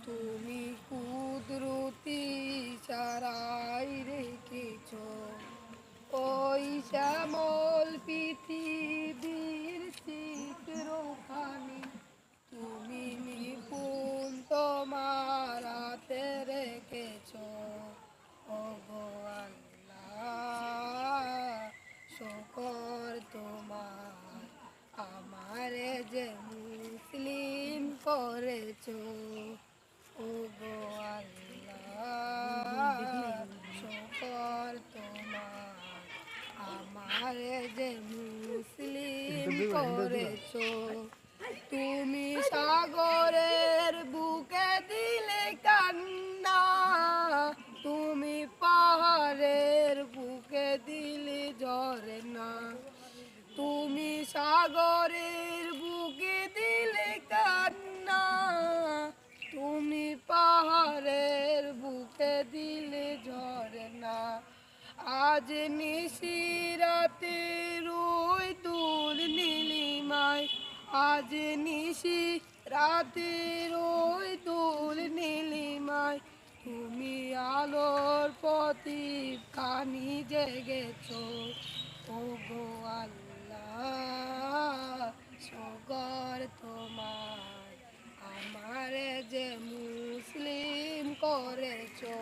তুমি কুদরতি সারাই রেখেছ ওই শ্যামল পৃথিবীর চিত্রখানি তুমি নিপুণ তোমার হাতে রেখেছ ওগো আল্লাহ শুকর তোমার আমারে যে মুসলিম করেছো ওগো আল্লাহ শুকর তোমার আমারে যে মুসলিম করেছো তুমি সাগরের বুকে দিলে কান্না তুমি পাহাড়ের বুকে দিলে ঝরনা তুমি সাগরের বুকে দিলে কান্না তুমি পাহাড়ের বুকে দিলে ঝরনা আজ নিশিরাতে রোই দুল নীলিমায় আজ নিশি রাতে রোই দুল নীলিমায় তুমি আলোর প্রদীপ খানি জেগেছ ওগো আল্লাহ শুকর তোমার আমারে যে মুসলিম করেছো।